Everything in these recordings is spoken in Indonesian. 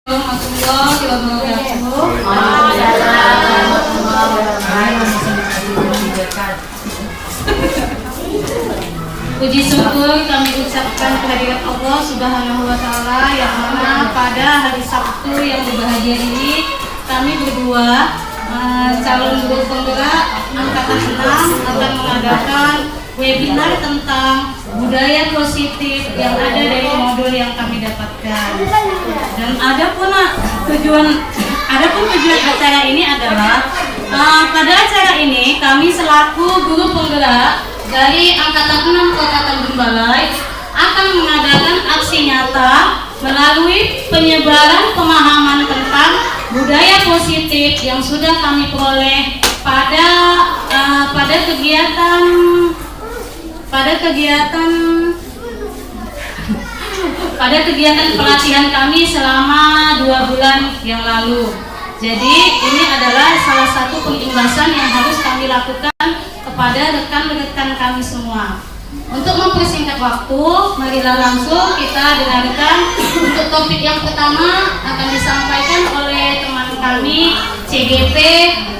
warahmatullahi wabarakatuh. Puji syukur kami ucapkan kehadirat Allah Subhanahu wa Ta'ala, yang mana pada hari Sabtu yang berbahagia ini kami berdua calon guru penggerak angkatan 6 akan mengadakan webinar tentang budaya positif yang ada dari modul yang kami dapatkan. Dan adapun tujuan acara ini adalah pada acara ini kami selaku guru penggerak dari angkatan 6 Kota Tanjung Balai akan mengadakan aksi nyata melalui penyebaran pemahaman tentang budaya positif yang sudah kami peroleh pada kegiatan pelatihan kami selama 2 bulan yang lalu. Jadi ini adalah salah satu pengimbasan yang harus kami lakukan kepada rekan-rekan kami semua. Untuk mempersingkat waktu, marilah langsung kita dengarkan untuk topik yang pertama akan disampaikan oleh teman kami CGP,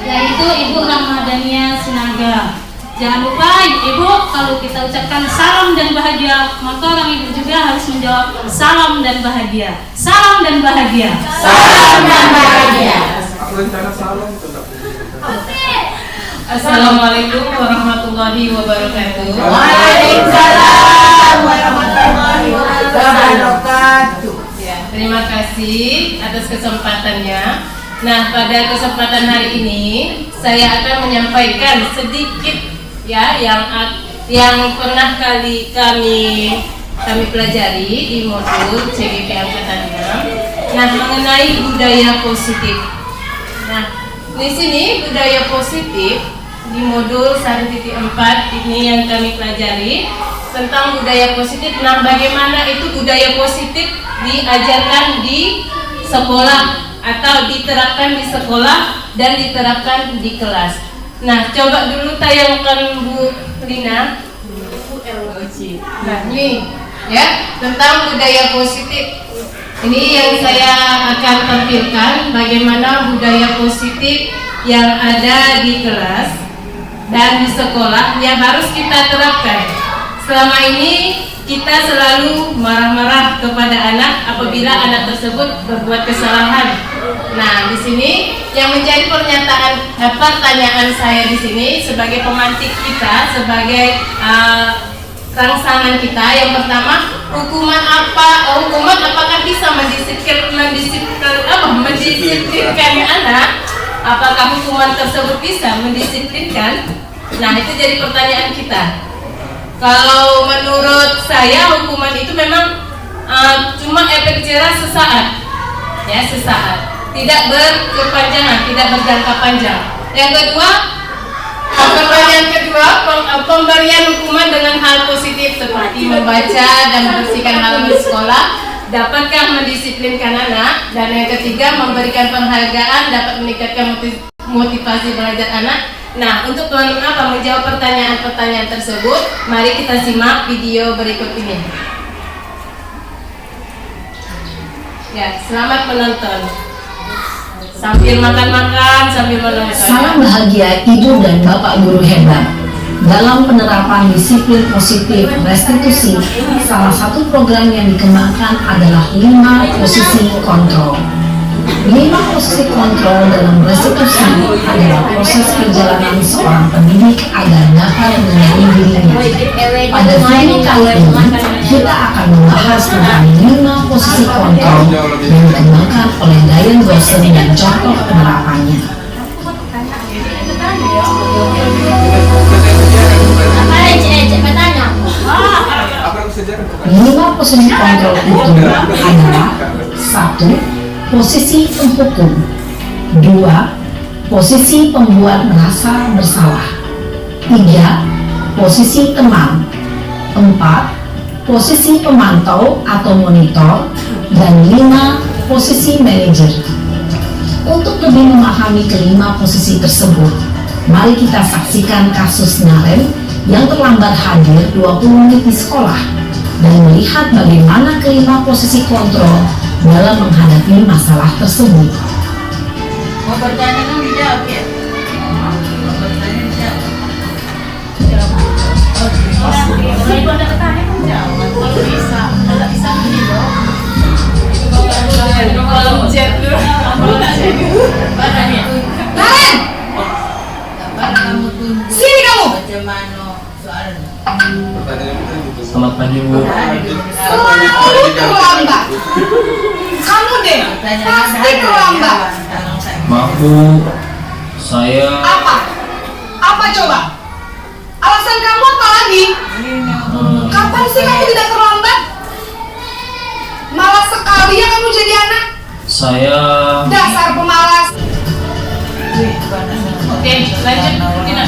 yaitu Ibu Ramadhania Sinaga. Jangan lupa Ibu, kalau kita ucapkan salam dan bahagia, maka orang Ibu juga harus menjawab salam dan bahagia. Salam dan bahagia. Salam dan bahagia. Assalamualaikum warahmatullahi wabarakatuh. Waalaikumsalam warahmatullahi wabarakatuh. Ya, terima kasih atas kesempatannya. Nah, pada kesempatan hari ini saya akan menyampaikan sedikit ya yang pernah kami pelajari di modul CGP Angkatan 6. Nah, mengenai budaya positif. Nah, di sini budaya positif di modul 1.4 ini yang kami pelajari tentang budaya positif. Nah, bagaimana itu budaya positif diajarkan di sekolah atau diterapkan di sekolah dan diterapkan di kelas. Nah, coba dulu tayangkan Bu Lina. Nah, ini ya tentang budaya positif. Ini yang saya akan tampilkan bagaimana budaya positif yang ada di kelas dan di sekolah yang harus kita terapkan. Selama ini kita selalu marah-marah kepada anak apabila anak tersebut berbuat kesalahan. Nah, di sini yang menjadi pertanyaan saya di sini sebagai pemantik kita, sebagai rangsangan kita, yang pertama, hukuman apakah bisa mendisiplinkan anak? Apakah hukuman tersebut bisa mendisiplinkan? Nah, itu jadi pertanyaan kita. Kalau menurut saya hukuman itu memang cuma efek jerah sesaat, ya sesaat, tidak berkepanjangan, tidak berjangka panjang. Yang kedua, pemberian hukuman dengan hal positif seperti membaca dan membersihkan halaman sekolah dapatkah mendisiplinkan anak? Dan yang ketiga, memberikan penghargaan dapat meningkatkan motivasi belajar anak. Nah, untuk teman-teman menjawab pertanyaan-pertanyaan tersebut, mari kita simak video berikut ini. Ya, selamat menonton. Sambil makan-makan, sambil menonton. Salam bahagia Ibu dan Bapak guru hebat. Dalam penerapan disiplin positif restitusi, salah satu program yang dikembangkan adalah 5 posisi kontrol. 5 posisi kontrol dalam restitusi adalah proses perjalanan seorang pendidik agar dapat mengenali dirinya. Pada video kali ini, kita akan membahas tentang 5 posisi kontrol yang dikembangkan oleh Diane Gosling dan contoh penerapannya. 5 posisi kontrol itu adalah 1. Posisi penghukum. 2. Posisi pembuat merasa bersalah. 3. Posisi teman. 4. Posisi pemantau atau monitor. Dan 5. Posisi manajer. Untuk lebih memahami kelima posisi tersebut, mari kita saksikan kasus Naren yang terlambat hadir 20 menit di sekolah dan melihat bagaimana kelima posisi kontrol dalam menghadapi masalah tersebut. Mau bertanya kan dijawab ya? Mau bertanya dijawab. Kalau ibu ada bertanya kan jawab. Kalau bisa begini dong. Kalau chat dulu. Kalian, Kapan kamu tunggu? sini kamu. Bagaimana soalnya? Selamat pagi Bu. Selalu terlambat. Kamu deh, pasti terlambat. Maaf Bu, saya Apa? Apa coba? Alasan kamu apa lagi? Kapan sih kamu tidak terlambat? Malas sekali ya kamu jadi anak. Dasar pemalas. Oke, lanjut Tina.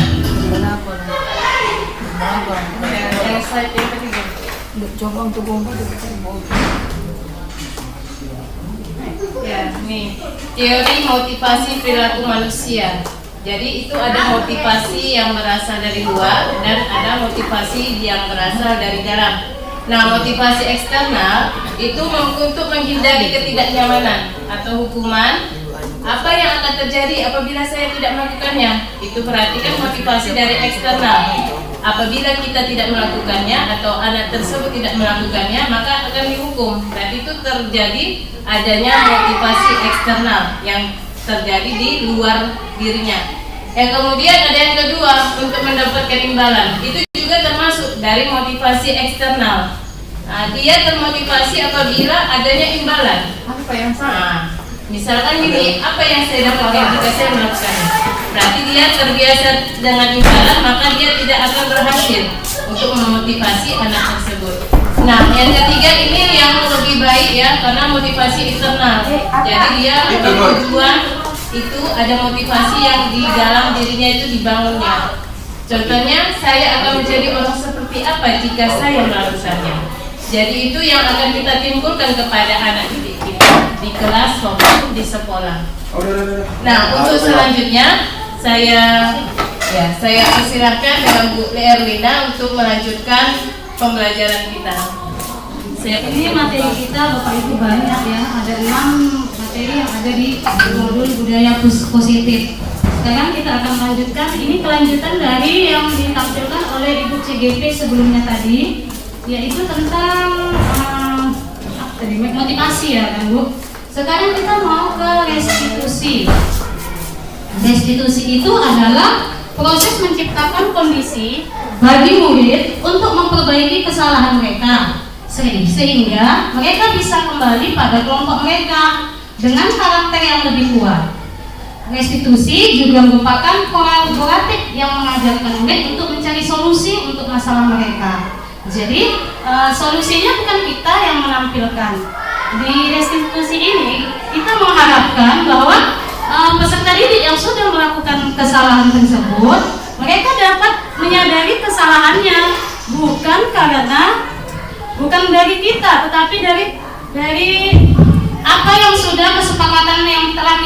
Slide yang ketiga. Ya, nih teori motivasi perilaku manusia. Jadi itu ada motivasi yang berasal dari luar dan ada motivasi yang berasal dari dalam. Nah, motivasi eksternal itu untuk menghindari ketidaknyamanan atau hukuman. Apa yang akan terjadi apabila saya tidak melakukannya? Itu perhatikan motivasi dari eksternal. Apabila kita tidak melakukannya atau anak tersebut tidak melakukannya, maka akan dihukum. Berarti itu terjadi adanya motivasi eksternal yang terjadi di luar dirinya. Kemudian ada yang kedua, untuk mendapatkan imbalan. Itu juga termasuk dari motivasi eksternal. Nah, dia termotivasi apabila adanya imbalan. Apa yang salah? Misalkan gini, apa yang saya dapatkan jika saya melakukannya? Berarti dia terbiasa dengan imbalan, maka dia tidak akan berhasil untuk memotivasi anak tersebut. Nah, yang ketiga ini yang lebih baik ya, karena motivasi internal. Jadi dia tujuan itu ada motivasi yang di dalam dirinya itu dibangunnya. Contohnya, saya akan menjadi orang seperti apa jika saya melakukannya. Jadi itu yang akan kita timbulkan kepada anak didik kita di kelas maupun di sekolah. Nah, untuk selanjutnya saya persilahkan dengan Bu Erlina untuk melanjutkan pembelajaran kita. Ini materi kita Bapak Ibu banyak ya, ada 6 materi yang ada di modul budaya positif. Sekarang kita akan lanjutkan, ini kelanjutan dari yang ditampilkan oleh Ibu CGP sebelumnya tadi, yaitu tentang motivasi ya kan Bu. Sekarang kita mau ke restitusi. Restitusi itu adalah proses menciptakan kondisi bagi murid untuk memperbaiki kesalahan mereka sehingga mereka bisa kembali pada kelompok mereka dengan karakter yang lebih kuat. Restitusi juga merupakan kolaboratif yang mengajarkan murid untuk mencari solusi untuk masalah mereka. Jadi solusinya bukan kita yang menampilkan. Di restitusi ini kita mengharapkan bahwa peserta didik yang sudah melakukan kesalahan tersebut, mereka dapat menyadari kesalahannya bukan dari kita, tetapi dari apa yang sudah kesepakatan yang telah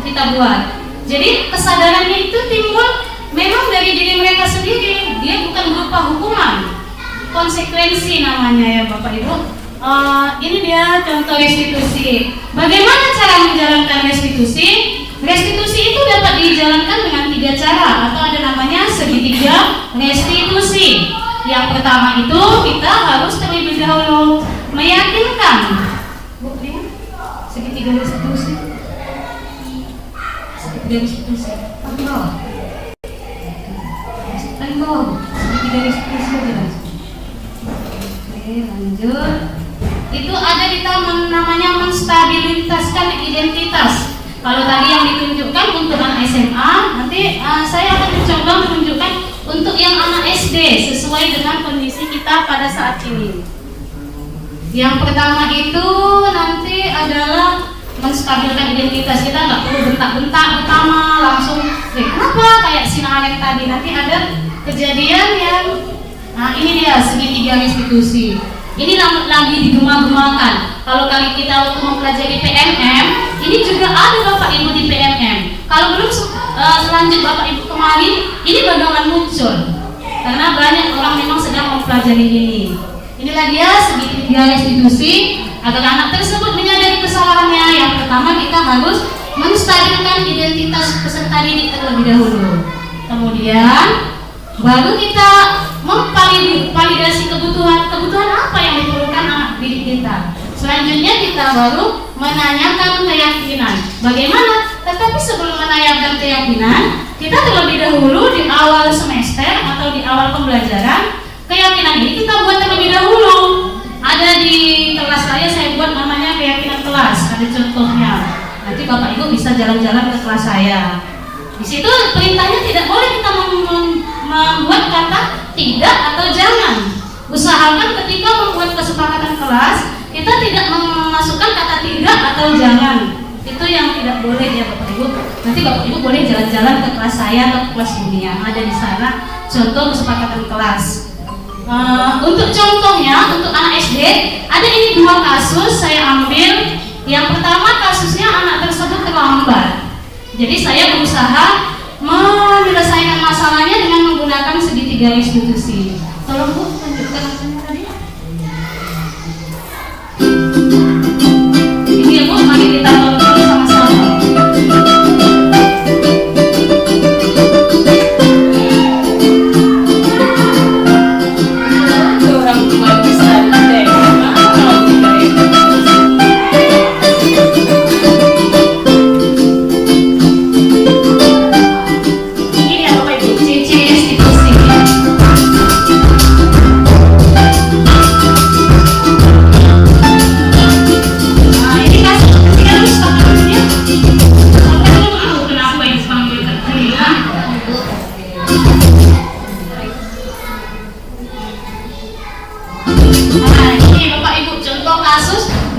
kita buat. Jadi kesadarannya itu timbul memang dari diri mereka sendiri, dia bukan berupa hukuman, konsekuensi namanya ya Bapak Ibu. Ini dia contoh restitusi. Bagaimana cara menjalankan restitusi? Restitusi itu dapat dijalankan dengan 3 cara atau ada namanya segitiga restitusi. Yang pertama itu kita harus terlebih dahulu meyakinkan. Bu, lihat segitiga restitusi. Segitiga restitusi. Paling bawah. Paling bawah. Segitiga restitusi jelas. Oke, lanjut. Itu ada di taman namanya menstabilitaskan identitas. Kalau tadi yang ditunjukkan untuk anak SMA, nanti saya akan mencoba menunjukkan untuk yang anak SD sesuai dengan kondisi kita pada saat ini. Yang pertama itu nanti adalah menstabilkan identitas. Kita nggak perlu bentak-bentak pertama langsung. Kenapa kayak sinareng tadi? Nanti ada kejadian yang, nah ini dia segitiga restitusi. Ini lagi digema-gemakan. Kalau kali kita waktu mempelajari PMM, ini juga ada Bapak Ibu di PMM. Kalau belum selanjut Bapak Ibu kemarin, ini bakalan muncul. Karena banyak orang memang sedang mempelajari ini. Inilah dia segitiga restitusi. Agar anak tersebut menyadari kesalahannya, yang pertama kita harus menstabilkan identitas peserta didik terlebih dahulu. Kemudian baru kita memvalidasi kebutuhan apa yang diperlukan anak didik kita. Selanjutnya kita baru menanyakan keyakinan. Bagaimana? Tetapi sebelum menanyakan keyakinan, kita terlebih dahulu di awal semester atau di awal pembelajaran, keyakinan ini kita buat terlebih dahulu. Ada di kelas saya buat namanya keyakinan kelas, ada contohnya. Nanti Bapak Ibu bisa jalan-jalan ke kelas saya. Di situ perintahnya tidak boleh kita membuat kata tidak atau jangan. Usahakan ketika membuat kesepakatan kelas, kita tidak memasukkan kata tidak atau jangan. Itu yang tidak boleh ya Bapak Ibu. Nanti Bapak Ibu boleh jalan-jalan ke kelas saya atau kelas dunia. Ada di sana contoh kesepakatan kelas. Untuk contohnya, untuk anak SD, ada ini 2 kasus saya ambil. Yang pertama kasusnya anak tersebut terlambat. Jadi saya berusaha menyelesaikan masalahnya dengan menggunakan segitiga restitusi. Tolong Bu, lanjutkan hasilnya tadi. Ini ya Bu, mari kita tonton sama-sama.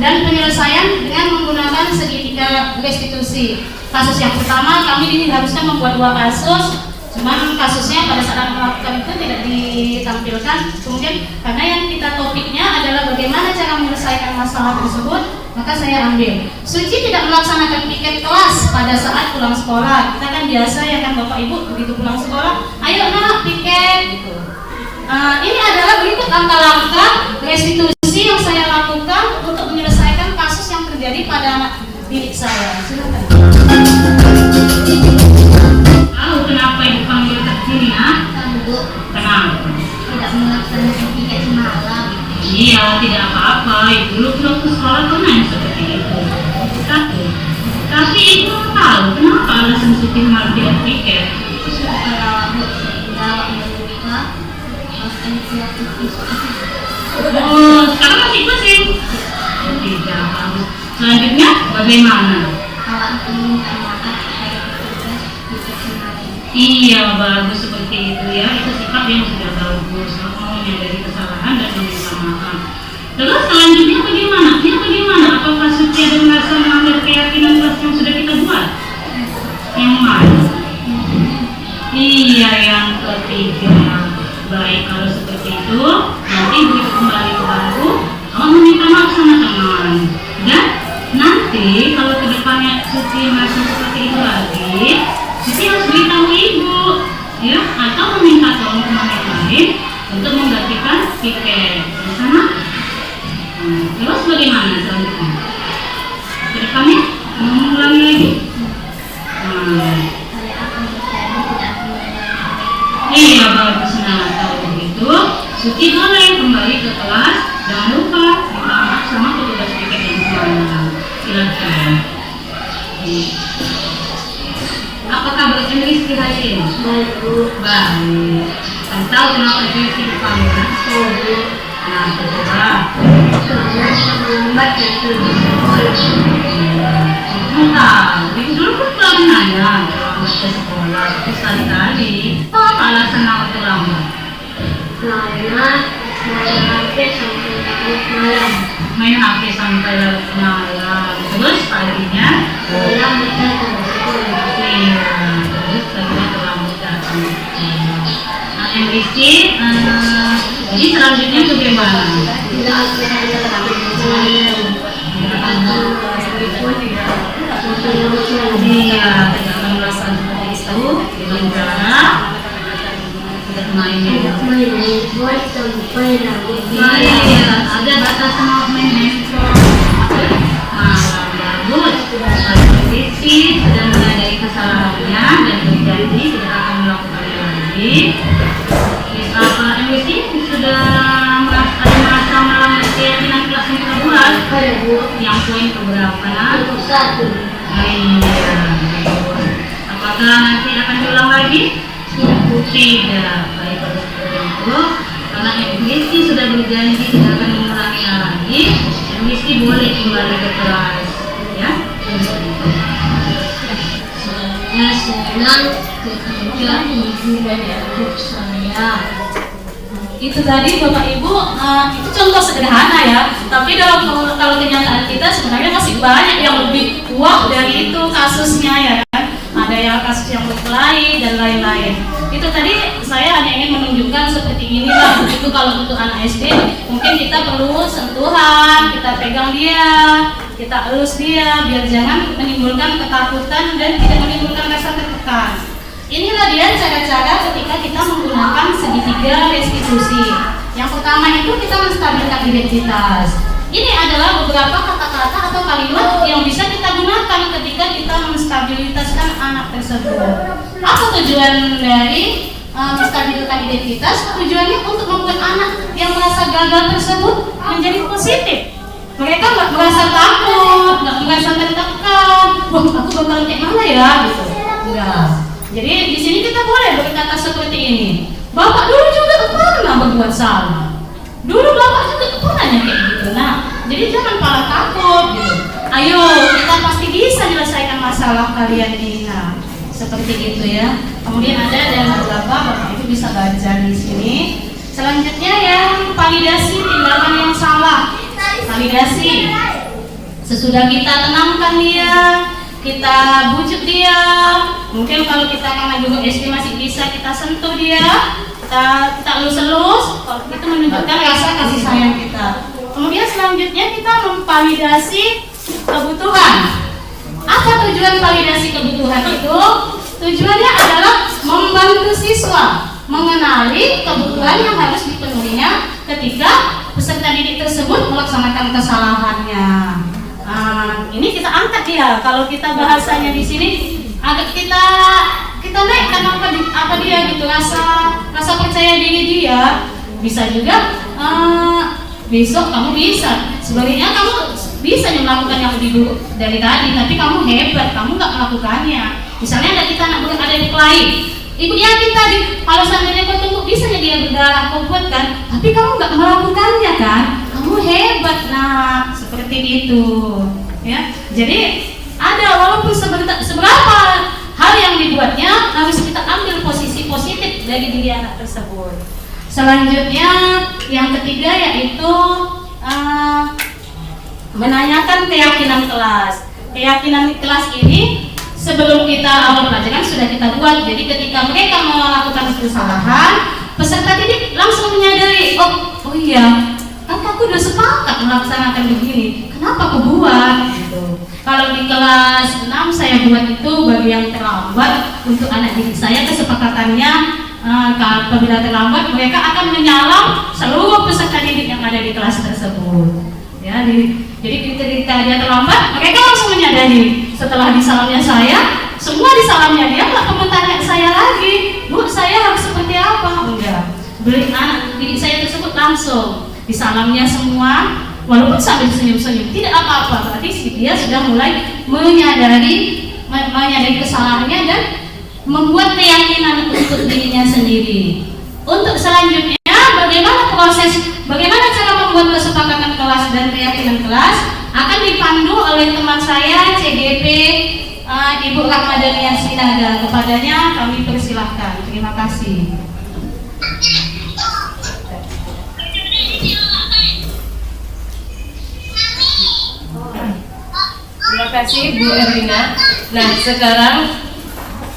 Dan penyelesaian dengan menggunakan segitiga restitusi. Kasus yang pertama kami diharuskan membuat 2 kasus, cuman kasusnya pada saat melakukan itu tidak ditampilkan. Kemudian karena yang kita topiknya adalah bagaimana cara menyelesaikan masalah tersebut, maka saya ambil. Suci tidak melaksanakan piket kelas pada saat pulang sekolah. Kita kan biasa ya kan Bapak Ibu begitu pulang sekolah, ayo nak piket gitu. Ini adalah berikut langkah-langkah restitusi yang saya lakukan untuk menyelesaikan kasus yang terjadi pada anak didik saya. Silakan. Tahu kenapa ibu panggil ke sini, Bu, Kenapa? tidak melaksanakan piket semalam. Iya, tidak apa-apa. Ibu dulu waktu sekolah pernah yang seperti itu. Tapi ibu tahu kenapa alasan Siti malam tidak piket? Kalau Bu sehingga melupa inisiatif. Oh, sekarang masih pusing. Oh, tidak bagus. Selanjutnya bagaimana? Kalau meminta maaf saya bertugas piket semalam. Iya, bagus seperti itu ya. Itu sikap yang sudah bagus. Mau menyadari kesalahan dan meminta maaf. Terus selanjutnya bagaimana? Ini bagaimana? Apakah Suci ada merasa melanggar keyakinan kelas yang sudah kita buat? Yang mana? Iya, yang ketiga. Baik, kalau seperti itu, nanti begitu kembali ke baru, kamu meminta maaf sama teman. Dan nanti kalau kedepannya Suci masih seperti itu lagi, Suci harus beritahu ibu, ya, atau meminta tolong teman yang lain untuk menggantikan piket di sana. Terus bagaimana selanjutnya? Kedepannya mau mengulangi lagi? Saya akan berjanji tidak mengulangi. Iya, bagus. Nah, kalau begitu Suci boleh kembali ke kelas. Jangan lupa minta maaf sama petugas piket yang semalam. Silakan. Apa kabar Rizky hari ini? Baik Bu. Baik. Kamu tahu kenapa Rizky dipanggil? Nah, coba. Soalnya terlambat dan pergi sekolah. Kamu tahu, itu dulu kan pernah nanya terlambat ke sekolah, tapi sekali-kali. Apa alasan awak terlambat? Karena main HP sampai larut malam. Main HP sampai larut malam. Terus paginya? Terlambat datang ke sekolah. Iya, terus paginya terlambat datang. Nah, yang Rizky, jadi selanjutnya bagaimana? Tidak akan terlambat malam. Iya, tidak akan melakukan seperti itu dengan cara tidak main. Main handphone sampai larut malam. Iya, ada batasan main handphone. Apakah nanti akan diulang lagi? Tidak. Baik, kalau seperti itu, karena Miski sudah berjanji tidak akan mengulanginya lagi, Miski boleh kembali ke kelas, ya. Saya senang bekerja ibu dan anak saya. Itu tadi Bapak Ibu, itu contoh sederhana ya. Tapi kalau kenyataan kita sebenarnya masih banyak yang lebih kuat dari itu kasusnya ya kan. Ada yang kasus yang berkelahi dan lain-lain. Itu tadi saya hanya ingin menunjukkan seperti inilah. Itu kalau untuk anak SD mungkin kita perlu sentuhan, kita pegang dia, kita elus dia biar jangan menimbulkan ketakutan dan tidak menimbulkan rasa tertekan. Inilah dia cara-cara ketika kita menggunakan segitiga restitusi. Yang pertama itu kita menstabilkan identitas. Ini adalah beberapa kata-kata atau kalimat yang bisa kita gunakan ketika kita menstabilitaskan anak tersebut. Apa tujuan dari menstabilkan identitas? Tujuannya untuk membuat anak yang merasa gagal tersebut menjadi positif. Mereka nggak merasa takut, nggak merasa tertekan. Wah, aku bakal kayak mana ya? Gitu. Enggak. Jadi di sini kita boleh berkata seperti ini. Bapak dulu juga pernah berbuat salah. Dulu bapak juga pernah kayak gitu. Nah, jadi jangan malah takut gitu. Ayo, kita pasti bisa menyelesaikan masalah kalian ini. Nah, seperti itu ya. Kemudian ada dan beberapa bapak itu bisa baca di sini. Selanjutnya yang validasi tindakan yang salah. Validasi. Sesudah kita tenangkan dia, kita bujuk dia. Mungkin kalau kita karena juga SD masih bisa kita sentuh dia, kita elus-elus, itu menunjukkan rasa kasih sayang kita. Kemudian selanjutnya kita memvalidasi kebutuhan. Apa tujuan validasi kebutuhan itu? Tujuannya adalah membantu siswa mengenali kebutuhan yang harus dipenuhinya ketika peserta didik tersebut melaksanakan kesalahannya. Ini kita angkat dia. Kalau kita bahasanya di sini agak kita naikkan apa dia gitu, rasa percaya diri dia. Bisa juga besok kamu bisa. Sebenarnya kamu bisa melakukan yang lebih buruk dari tadi, tapi kamu hebat, kamu nggak melakukannya. Misalnya ada kita anak ada yang berkelahi, ibunya kita kalau seandainya kau tunggu bisa dia berdarah kau buat kan, tapi kamu nggak melakukannya kan, kamu hebat. Nah, seperti itu ya. Jadi ada walaupun seberapa hal yang dibuatnya harus kita ambil posisi positif dari diri anak tersebut. Selanjutnya yang ketiga yaitu menanyakan keyakinan kelas. Keyakinan kelas ini sebelum kita awal pelajaran sudah kita buat. Jadi ketika mereka melakukan kesalahan, peserta didik langsung menyadari, oh iya, kan aku udah sepakat melaksanakan begini, kenapa aku buat? Gitu. Kalau di kelas 6 saya buat itu bagi yang terlambat untuk anak didik saya, kesepakatannya apabila terlambat mereka akan menyalam seluruh peserta didik yang ada di kelas tersebut. Ya, jadi ketika dia terlambat, mereka langsung menyadari. Setelah disalamnya saya, semua disalamnya dia, nggak perlu tanya saya lagi, Bu, saya harus seperti apa? Enggak. Beli anak didik saya tersebut langsung disalamnya semua, walaupun sambil senyum-senyum, tidak apa-apa. Berarti dia sudah mulai menyadari kesalahannya dan membuat keyakinan untuk dirinya sendiri. Untuk selanjutnya, bagaimana cara membuat kesepakatan kelas dan keyakinan kelas akan dipandu oleh teman saya CGP Ibu Rahmadania Sinaga. Kepadanya kami persilahkan. Terima kasih. Terima kasih Bu Erlina. Nah, sekarang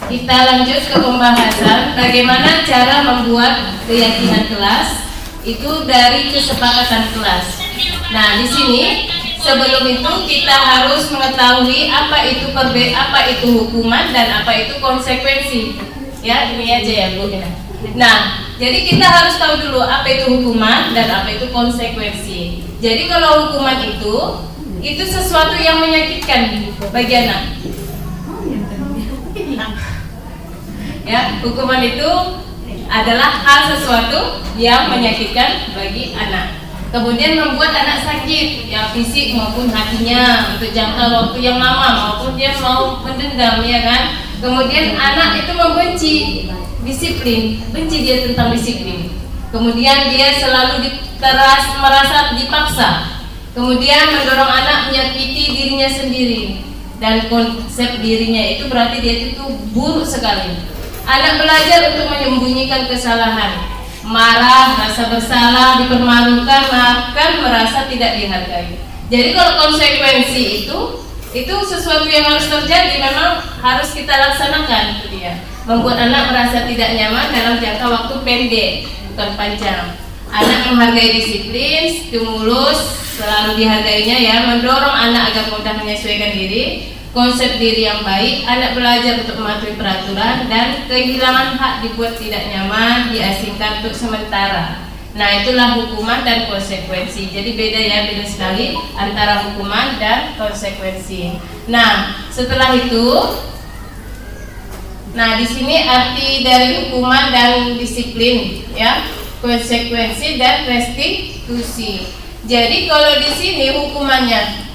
kita lanjut ke pembahasan bagaimana cara membuat keyakinan kelas itu dari kesepakatan kelas. Nah, di sini sebelum itu kita harus mengetahui apa itu hukuman dan apa itu konsekuensi. Ya, ini aja ya Bu. Nah, jadi kita harus tahu dulu apa itu hukuman dan apa itu konsekuensi. Jadi kalau hukuman itu sesuatu yang menyakitkan bagi anak. Ya, hukuman itu adalah hal sesuatu yang menyakitkan bagi anak. Kemudian membuat anak sakit, ya fisik maupun hatinya untuk jangka waktu yang lama, maupun dia mau mendendam, ya kan. Kemudian anak itu membenci disiplin, benci dia tentang disiplin. Kemudian dia selalu merasa dipaksa. Kemudian mendorong anak menyakiti dirinya sendiri, dan konsep dirinya itu berarti dia itu buruk sekali. Anak belajar untuk menyembunyikan kesalahan, marah, rasa bersalah, dipermalukan, bahkan merasa tidak dihargai. Jadi kalau konsekuensi itu sesuatu yang harus terjadi, memang harus kita laksanakan, itu dia. Membuat anak merasa tidak nyaman dalam jangka waktu pendek, bukan panjang. Anak menghargai disiplin, stimulus selalu dihargainya ya, mendorong anak agar mudah menyesuaikan diri, konsep diri yang baik, anak belajar untuk mematuhi peraturan, dan kehilangan hak dibuat tidak nyaman, diasingkan untuk sementara. Nah, itulah hukuman dan konsekuensi. Jadi beda ya, beda sekali antara hukuman dan konsekuensi. Nah, setelah itu, nah di sini arti dari hukuman dan disiplin ya, konsekuensi dan restitusi. Jadi kalau di sini hukumannya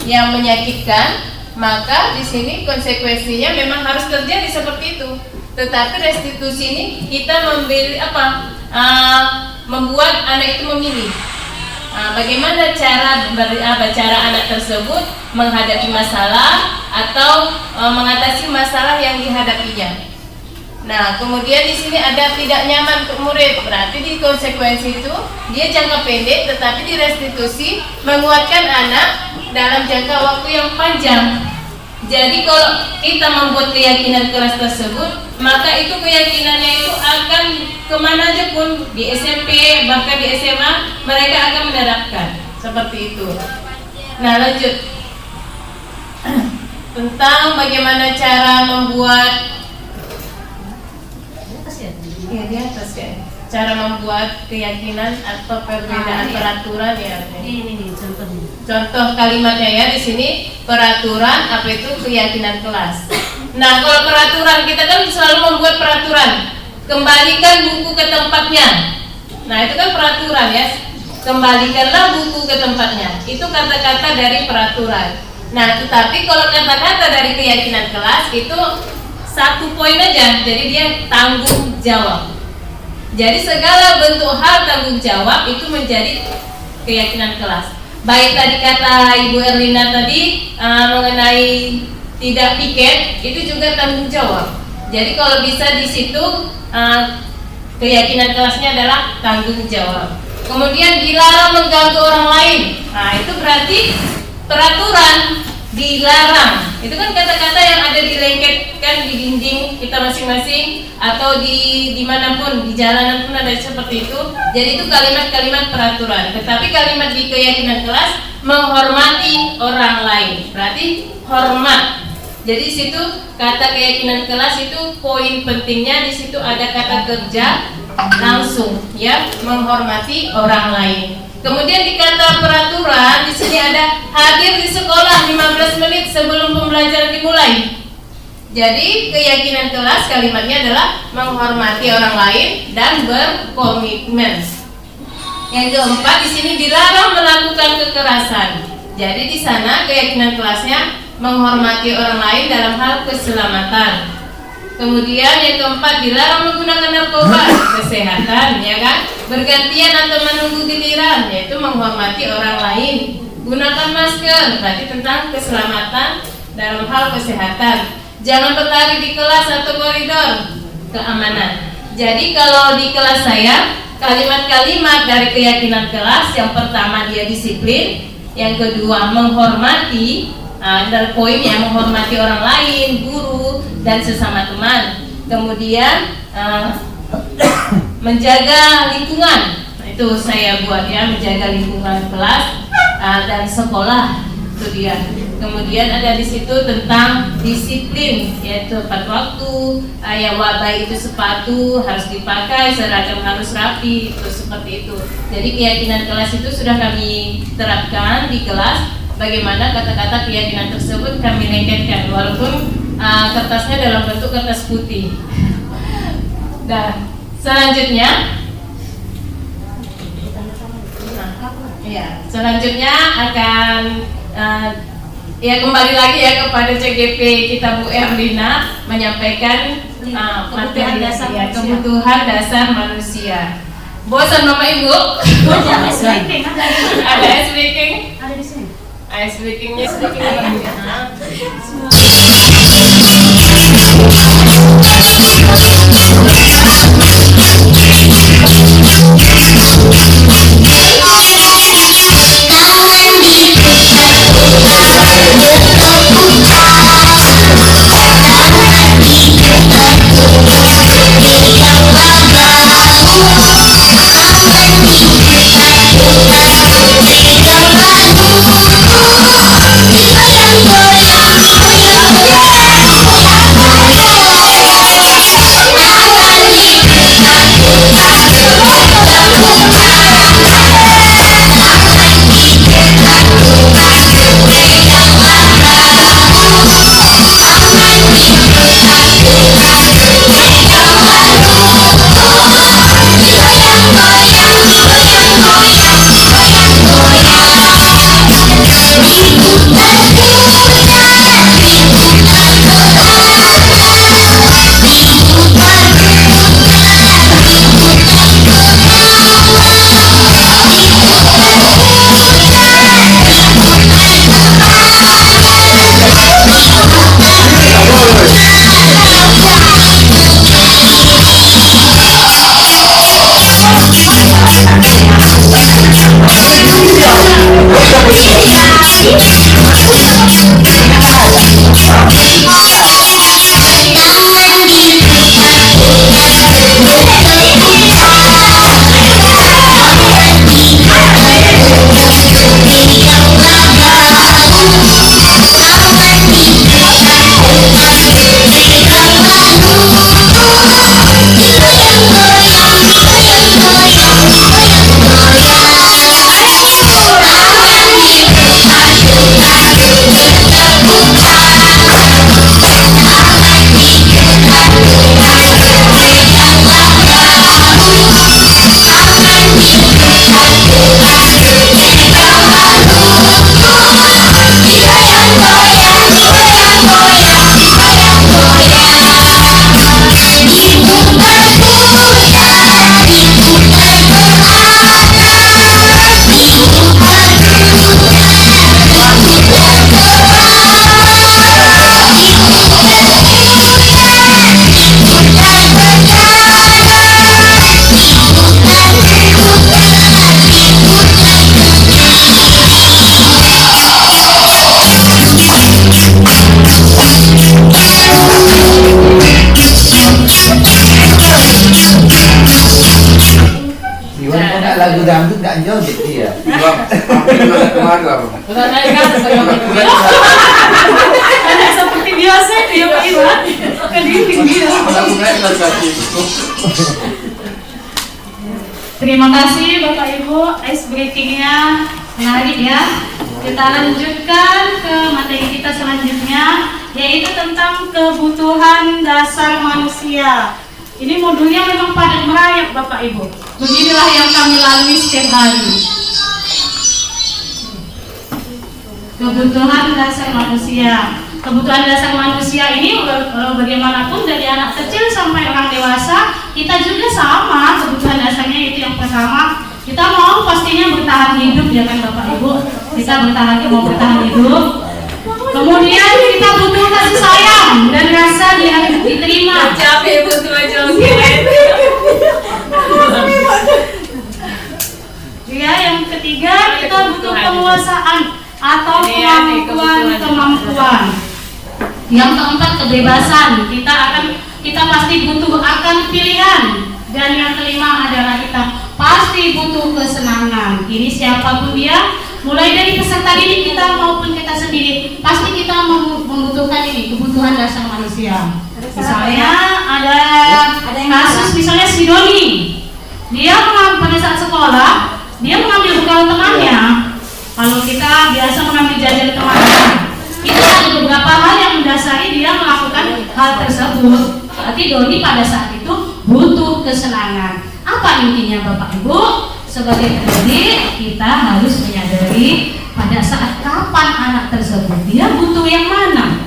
yang menyakitkan, maka di sini konsekuensinya memang harus terjadi seperti itu. Tetapi restitusi ini kita membuat anak itu memilih. Bagaimana cara anak tersebut menghadapi masalah atau mengatasi masalah yang dihadapinya. Nah, kemudian di sini ada tidak nyaman untuk murid. Berarti di konsekuensi itu dia jangka pendek, tetapi di restitusi menguatkan anak dalam jangka waktu yang panjang. Jadi kalau kita membuat keyakinan keras tersebut, maka itu keyakinannya itu akan kemana aja pun, di SMP bahkan di SMA mereka akan menerapkan seperti itu. Nah, lanjut tentang bagaimana cara membuat cara membuat keyakinan atau perbedaan peraturan ya. Ini contohnya. Contoh kalimatnya ya di sini, peraturan apa itu keyakinan kelas. Nah, kalau peraturan kita kan selalu membuat peraturan, kembalikan buku ke tempatnya. Nah, itu kan peraturan ya. Kembalikanlah buku ke tempatnya. Itu kata-kata dari peraturan. Nah, tetapi kalau kata-kata dari keyakinan kelas itu satu poin aja, jadi dia tanggung jawab. Jadi segala bentuk hal tanggung jawab itu menjadi keyakinan kelas. Baik tadi kata Ibu Erlina tadi mengenai tidak piket, itu juga tanggung jawab. Jadi kalau bisa di situ keyakinan kelasnya adalah tanggung jawab. Kemudian dilarang mengganggu orang lain. Nah, itu berarti peraturan dilarang. Itu kan kata-kata yang ada dilengketkan di dinding kita masing-masing atau di manapun, di jalanan pun ada seperti itu. Jadi itu kalimat-kalimat peraturan. Tetapi kalimat di keyakinan kelas menghormati orang lain. Berarti hormat. Jadi di situ kata keyakinan kelas itu poin pentingnya, di situ ada kata kerja langsung ya, menghormati orang lain. Kemudian di kata peraturan di sini ada hadir di sekolah 15 menit sebelum pembelajaran dimulai. Jadi keyakinan kelas kalimatnya adalah menghormati orang lain dan berkomitmen. Yang keempat di sini dilarang melakukan kekerasan. Jadi di sana keyakinan kelasnya menghormati orang lain dalam hal keselamatan. Kemudian yang keempat dilarang menggunakan narkoba, kesehatan, ya kan? Bergantian atau menunggu giliran, yaitu menghormati orang lain. Gunakan masker, berarti tentang keselamatan dalam hal kesehatan. Jangan berlari di kelas atau koridor, keamanan. Jadi kalau di kelas saya, kalimat-kalimat dari keyakinan kelas, yang pertama dia disiplin, yang kedua menghormati. Dari poin yang menghormati orang lain, guru, dan sesama teman. Kemudian menjaga lingkungan, itu saya buat ya, menjaga lingkungan kelas dan sekolah, itu dia. Kemudian ada di situ tentang disiplin, yaitu tepat waktu, ya baik itu sepatu harus dipakai, seragam harus rapi, itu seperti itu. Jadi keyakinan kelas itu sudah kami terapkan di kelas. Bagaimana kata-kata keyakinan tersebut kami lengketkan, walaupun kertasnya dalam bentuk kertas putih. Dan selanjutnya, selanjutnya akan Ya, kembali lagi ya kepada CGP kita Bu Erlina menyampaikan materi dasar kebutuhan dasar manusia. Bosan Bapak Ibu? Ada ice breaking, Ada ice breaking? ada di sini. Ice breakingnya sedikit lagi. Lagu dangdut nggak joget dia. Seperti biasa dia Pak Iwan, kediping dia. Terima kasih Bapak Ibu, ice breakingnya menarik ya. Kita lanjutkan ke materi kita selanjutnya, yaitu tentang kebutuhan dasar manusia. Ini modulnya memang padat merayap Bapak Ibu. Beginilah yang kami lalui setiap hari. Kebutuhan dasar manusia. Kebutuhan dasar manusia ini bagaimanapun dari anak kecil sampai orang dewasa, kita juga sama kebutuhan dasarnya. Itu yang pertama, kita mau pastinya bertahan hidup ya kan Bapak Ibu. Kita mau bertahan hidup. Kemudian kita butuh kasih sayang dan rasa diterima. Capek butuh aja. Ya, yang ketiga kita butuh penguasaan atau kemampuan. Yang keempat kebebasan. Kita pasti butuh akan pilihan. Dan yang kelima adalah kita pasti butuh kesenangan. Ini siapapun dia, mulai dari peserta didik kita maupun kita sendiri, pasti kita membutuhkan ini kebutuhan dasar manusia. Misalnya ada kasus misalnya si Doni, dia pada saat sekolah dia mengambil bekal temannya. Kalau kita biasa mengambil jajan temannya, itu ada beberapa hal yang mendasari dia melakukan hal tersebut. Berarti Doni pada saat itu butuh kesenangan. Apa intinya Bapak Ibu? Sebagai pendidik kita harus menyadari pada saat kapan anak tersebut dia butuh yang mana?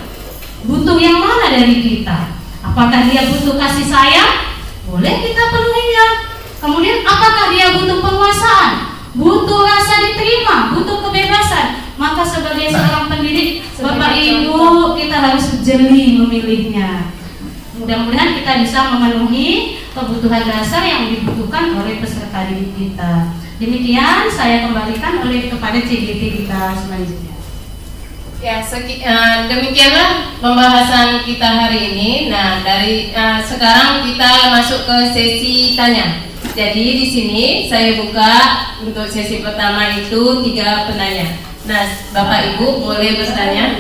Butuh yang mana dari kita? Apakah dia butuh kasih sayang? Boleh kita penuhinya. Kemudian apakah dia butuh penguasaan? Butuh rasa diterima, butuh kebebasan. Maka sebagai seorang pendidik, Bapak Ibu, kita harus jeli memilihnya. Mudah-mudahan kita bisa memenuhi kebutuhan dasar yang dibutuhkan oleh peserta didik kita. Demikian saya kembalikan kepada CGT kita selanjutnya. Ya, demikianlah pembahasan kita hari ini. Nah, dari sekarang kita masuk ke sesi tanya. Jadi di sini saya buka untuk sesi pertama itu 3 penanya. Nah, Bapak Ibu boleh bertanya.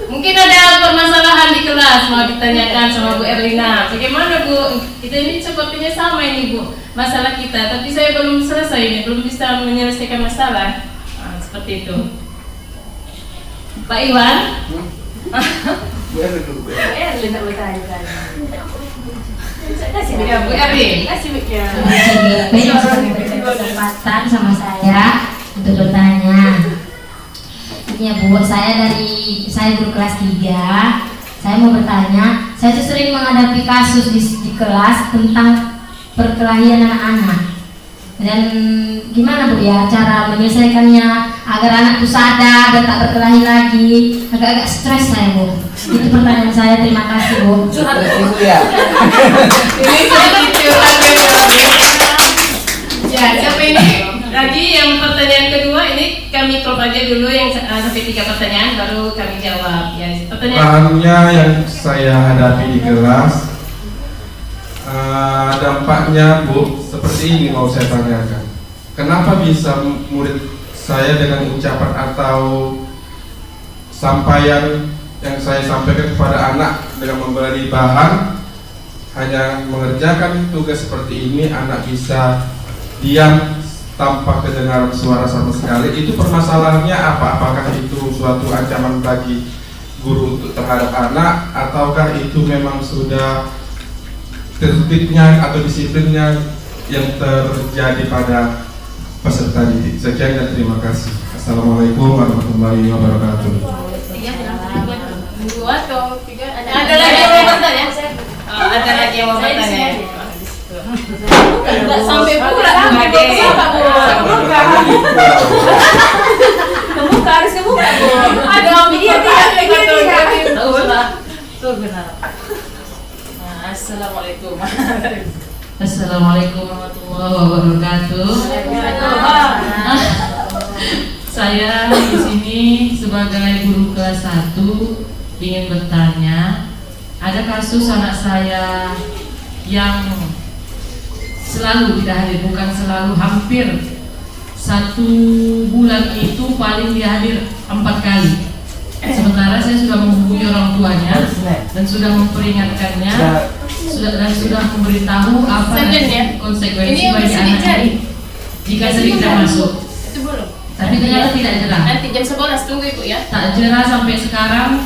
Mungkin ada permasalahan di kelas mau ditanyakan sama Bu Erlina. Bagaimana Bu? Kita ini sepertinya sama ini Bu, masalah kita. Tapi saya belum selesai ini, belum bisa menyelesaikan masalah. Seperti itu. Pak Iwan. Bu Erlina bertanya. Ya, Bu Erlin. Kesempatan sama saya untuk bertanya. Ya Bu, saya guru kelas 3. Saya mau bertanya, saya tuh sering menghadapi kasus di kelas tentang perkelahian anak-anak. Dan gimana Bu ya cara menyelesaikannya agar anak itu sadar dan tak berkelahi lagi? Agak-agak stres saya Bu. Itu pertanyaan saya, terima kasih Bu. Ibu ya. Ini sedikit lagi. Ya, siapa ini? Lagi yang pertanyaan kedua ini kami klop aja dulu yang sampai 3 pertanyaan baru kami jawab. Ya, pertanyaan yang saya hadapi di kelas, dampaknya Bu, seperti ini mau saya tanyakan. Kenapa bisa murid saya dengan ucapan atau sampaian yang saya sampaikan kepada anak dengan memberi bahan, hanya mengerjakan tugas seperti ini, anak bisa diam tanpa kedengaran suara sama sekali. Itu permasalahannya apa? Apakah itu suatu ancaman bagi guru untuk terhadap anak, ataukah itu memang sudah tertibnya atau disiplinnya yang terjadi pada peserta didik? Sekian dan terima kasih. Assalamualaikum warahmatullahi wabarakatuh. 2 atau 3? Ada lagi yang mau bertanya? Ada lagi yang mau bertanya? Enggak sampai pula kebuka harus kebuka Bu. Ada dia tuh benar. Assalamualaikum. Assalamualaikum warahmatullahi wabarakatuh. Saya di sini sebagai guru kelas 1 ingin bertanya, ada kasus anak saya yang selalu tidak hadir, bukan selalu, hampir 1 bulan itu paling dia hadir 4 kali. Sementara saya sudah menghubungi orang tuanya dan sudah memperingatkannya, sudah memberitahu apa konsekuensi bagi anak ini jika sering tidak masuk. Itu belum. Tapi ternyata tidak jerah. Nanti jam 11 tunggu Ibu ya. Tak jerah sampai sekarang,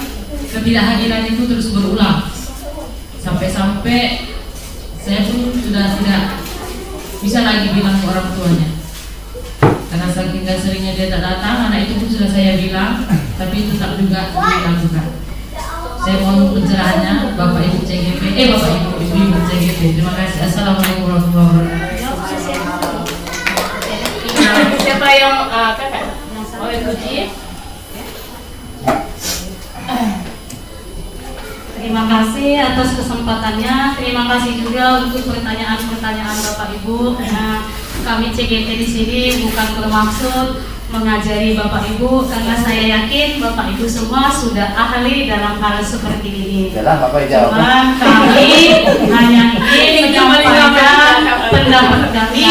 ketidakhadiran itu terus berulang. Sampai-sampai saya pun sudah tidak bisa lagi bilang ke orang tuanya. Karena saking seringnya dia tak datang, anak itu pun sudah saya bilang, tapi itu tak juga dilakukan. Saya mohon pencerahannya Bapak Ibu CGP, Bapak Ibu CGP. Terima kasih. Assalamualaikum warahmatullahi wabarakatuh. Siapa yang kakak? Oh, Ibu Ji. Terima kasih atas kesempatannya. Terima kasih juga untuk pertanyaan-pertanyaan Bapak Ibu. Nah, kami CGT di sini bukan bermaksud mengajari Bapak Ibu, karena saya yakin Bapak Ibu semua sudah ahli dalam hal seperti ini. Jalan Bapak jawab. Cuma kami hanya ingin menyampaikan pendapat kami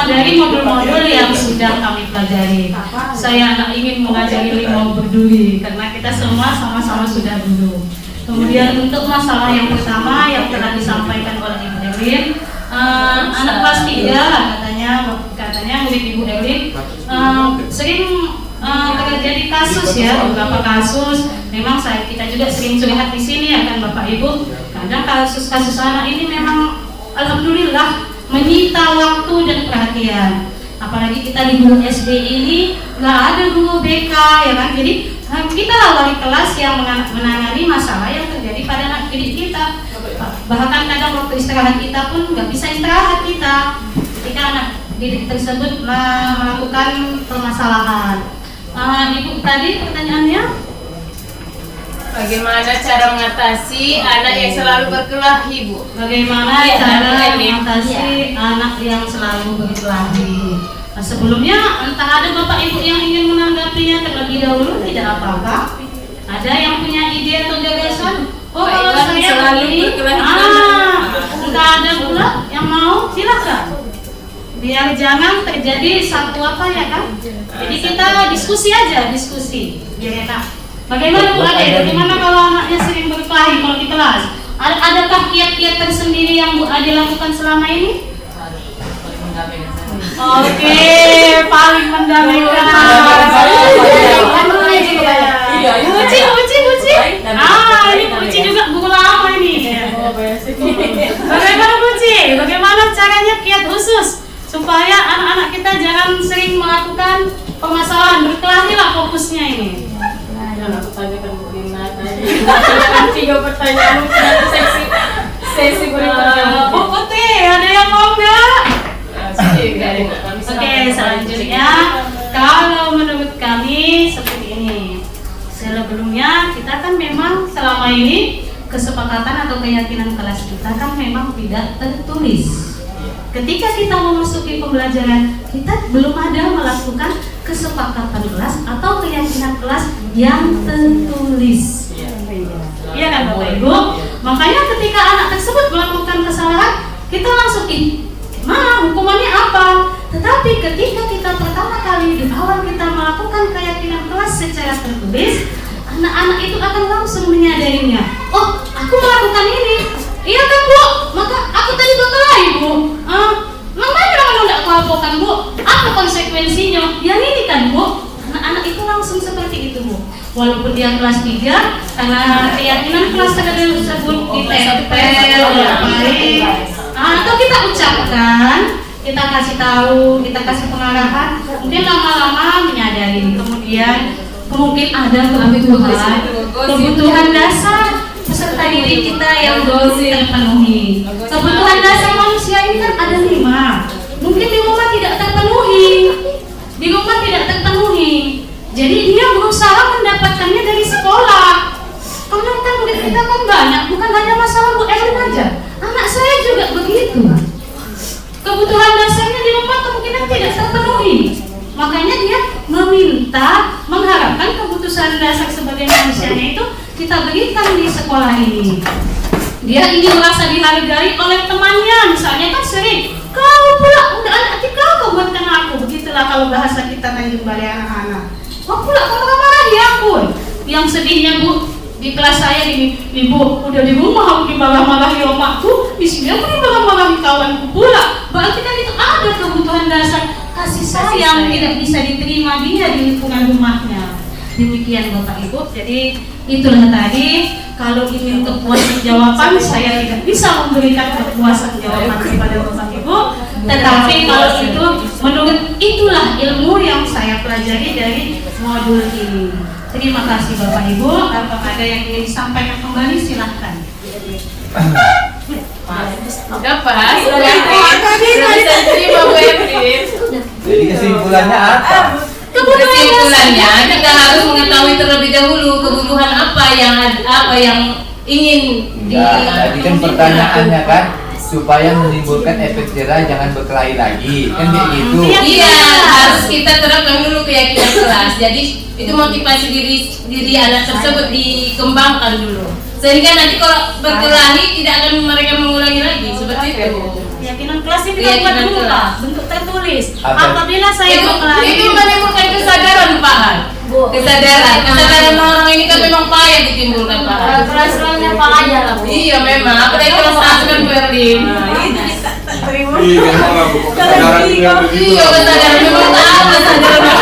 dari modul-modul yang sudah kami pelajari. Saya ingin mengajari limau berduri karena kita semua sama-sama sudah dulu. Kemudian untuk masalah yang pertama yang telah disampaikan oleh Ibu Erlin, anak kelas 3 katanya murid Ibu Erlin sering terjadi kasus ya, beberapa kasus. Memang kita juga sering curhat di sini ya kan Bapak Ibu. Kadang kasus-kasus anak ini memang alhamdulillah menyita waktu dan perhatian. Apalagi kita di guru SD ini nggak ada guru BK ya kan, jadi kita lah wali kelas yang menangani masalah yang terjadi pada anak didik kita. Bahkan kadang waktu istirahat kita pun nggak bisa istirahat kita ketika anak didik tersebut melakukan permasalahan. Ibu tadi pertanyaannya, bagaimana cara mengatasi anak yang selalu berkelahi, Bu? bagaimana cara mengatasi anak yang selalu berkelahi? Sebelumnya entah ada Bapak Ibu yang ingin menanggapinya terlebih dahulu, tidak apa-apa. Ada yang punya ide atau gagasan? Oh, kalau saya selalu begini, berkelahi entah ada pula yang mau, silakan. Biar jangan terjadi satu apa ya kan? Jadi kita diskusi aja, diskusi biar enak. Bagaimana Bu Ade? Bagaimana kalau anaknya sering berkelahi kalau di kelas? Adakah kiat-kiat tersendiri yang Bu Ade lakukan selama ini? Oke, paling mendamaikan. Buci. Ini Buci juga guru lama ini. Bagaimana Buci? Bagaimana caranya kiat khusus supaya anak-anak kita jangan sering melakukan permasalahan, berkelahi lah fokusnya ini. Aku tanyakan Bu Lina tadi. 3 pertanyaan sesi berikutnya. Bu Putri, ada yang mau nggak? Oke, selanjutnya kalau menurut kami seperti ini. Sebelumnya kita kan memang selama ini kesepakatan atau keyakinan kelas kita kan memang tidak tertulis. Ketika kita memasuki pembelajaran, kita belum ada melakukan kesepakatan kelas atau keyakinan kelas yang tertulis. Iya kan Bapak Ibu? Makanya ketika anak tersebut melakukan kesalahan, kita langsung hukumannya apa? Tetapi ketika kita pertama kali di awal kita melakukan keyakinan kelas secara tertulis, anak-anak itu akan langsung menyadarinya. Oh, aku melakukan ini. Iya kan Bu? Maka aku tadi berkelahi Bu. Namanya kamu tidak melakukan Bu. Apa konsekuensinya? Yang ini kan Bu. Anak-anak itu langsung seperti itu Bu. Walaupun dia kelas 3, karena keyakinan kelas tersebut ditempel oleh baik. Atau kita ucapkan, kita kasih tahu, kita kasih pengarahan, mungkin lama-lama menyadari. Kemudian mungkin ada kebutuhan dasar peserta didik kita yang belum terpenuhi. Kebutuhan dasar manusia ini kan ada 5. Mungkin di rumah tidak terpenuhi. Jadi dia berusaha mendapatkannya dari sekolah. Karena kan murid kita kan banyak, bukan hanya masalah Bu Erin aja. Anak saya juga begitu. Kebutuhan dasarnya di rumah kemungkinan tidak terpenuhi. Makanya dia mengharapkan kebutuhan dasar sebagai manusianya itu kita berikan di sekolah ini. Dia ingin merasa dihargai oleh temannya, misalnya kan sering, kau pula udah anak kau buatkan aku. Begitulah kalau bahasa kita Tanjung Balai anak-anak. Kau pula kau marah-marahi aku. Yang sedihnya Bu, di kelas saya ini, Ibu udah di rumah aku dimarah-marahi omakku, di sini aku dimarah-marahi kawanku pula. Berarti kan itu ada kebutuhan dasar kasih sayang tidak bisa diterima dia di lingkungan rumahnya. Demikian Bapak Ibu. Jadi itulah tadi, kalau ingin kepuasan jawaban saya tidak bisa memberikan kepuasan jawaban kepada Bapak Ibu. Tetapi kalau itu menurut itulah ilmu yang saya pelajari dari modul ini. Terima kasih Bapak Ibu. Apakah ada yang ingin disampaikan kembali? Silahkan. Udah pas. Selesai terima Bu Erin. Jadi kesimpulannya apa? Kesimpulannya kita harus mengetahui terlebih dahulu kebutuhan apa yang ingin Tadi kan pertanyaannya kan supaya menimbulkan efek jerah jangan berkelahi lagi kan kayak gitu. Iya, harus kita terapkan dulu keyakinan kelas. Jadi itu motivasi diri anak tersebut dikembangkan dulu. Sehingga nanti kalau berkelahi tidak akan mereka mengulangi lagi seperti itu. Keyakinan kelas ini kita buat dulu Pak, bentuk tertulis. Apabila saya berkelahi, itu menimbulkan kesadaran Pak. Kesadaran orang ini kan memang payah ditimbulkan Pak. Kelas-kelasnya Pak aja lah Bu. Iya memang, apalagi kelas 1 kan Berlin. Iya, malah buku kesadaran juga begitu. Iya, kesadaran memang apa kesadaran.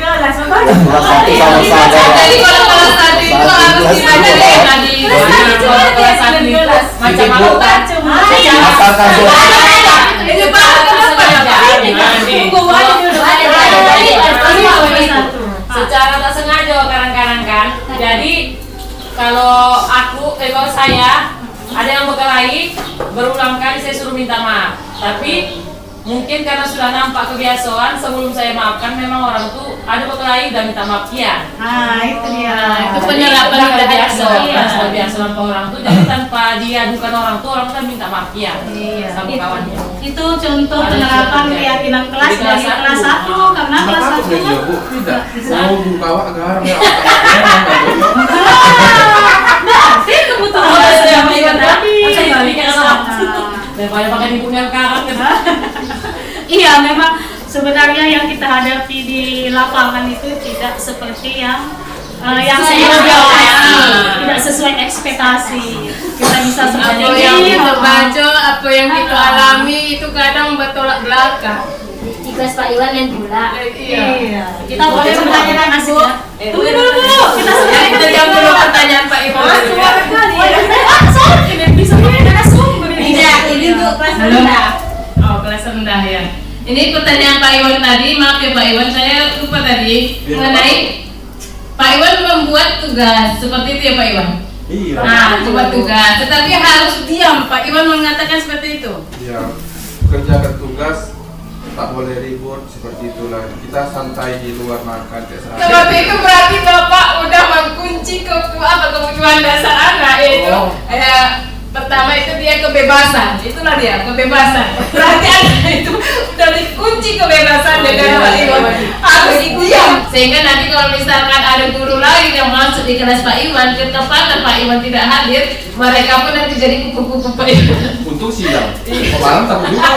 Sama-sama. Jadi kalau kelas 1 itu harus kita dari kelas 1 Macam apa? Apakah Ini Pak, kenapa ya Pak? Secara tak sengaja kadang-kadang kan. Jadi kalau kalau saya ada yang berkelahi, berulang kali saya suruh minta maaf. Tapi mungkin karena sudah nampak kebiasaan, sebelum saya maafkan memang orang tuh ada berkelahi dan minta maaf ya. Nah, itu dia. Itu penyerapan udah biasa, sudah biasa tanpa orang tuh. Jadi tanpa dia bukan orang tuh, orang tuh minta maaf ya sama kawannya. Itu contoh penerapan keyakinan kelas dari kelas 1 karena kelas 1 ya Bu, tidak. Mau buka awak garam ya. Berarti kebetulan saya Pak Iwan tadi. Daripada pakai dipunya sekarang kan. Iya, memang sebenarnya yang kita hadapi di lapangan itu tidak seperti yang tidak sesuai ekspektasi. Kita bisa Apa seperti yang ini, kita baca, apa yang kita alami itu kadang bertolak belakang. Di kelas Pak Iwan yang pula. Iya. Kita boleh menanyakan asik ya. Tunggu dulu. Kita Kita jawab dulu pertanyaan Pak Iwan. Ini bisa menanyakan sumber ini. Ini untuk kelas rendah. Oh, kelas rendah ya. Ini pertanyaan Pak Iwan tadi, maaf ya Pak Iwan, saya lupa tadi mengenai Pak Iwan membuat tugas seperti itu ya Pak Iwan. Iya. Nah, membuat tugas, tetapi harus diam. Pak Iwan mengatakan seperti itu. Ya, kerjakan tugas tak boleh ribut seperti itulah. Kita santai di luar makan kayak saat. Seperti itu berarti Bapak udah mengunci kebutuhan dasar anak yaitu pertama itu dia kebebasan, itulah dia kebebasan. Berarti anak itu udah dikunci kebebasan dengan Pak Iwan. Harus diam. Sehingga nanti kalau misalkan ada guru lain yang masuk di kelas Pak Iwan, ketepatan Pak Iwan tidak hadir, mereka pun nanti jadi kupu-kupu Pak Iwan. Untung siang. Malam takut juga.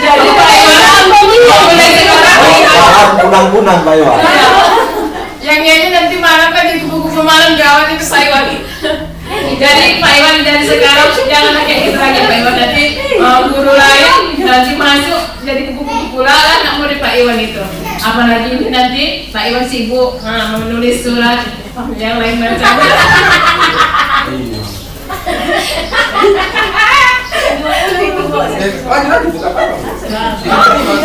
Jadi Pak Iwan mulai sekarang Punang-punang Pak Iwan. yang nyanyi nanti malam kan di kupu-kupu malam gawat itu Pak Iwan. Jadi Pak Iwan dari sekarang jangan kayak gitu lagi Pak Iwan. Nanti guru lain nanti masuk jadi kupu-kupu pula anak murid Pak Iwan itu. Apalagi ini nanti Pak Iwan sibuk menulis surat yang lain macam. Iya. Lagi buka apa?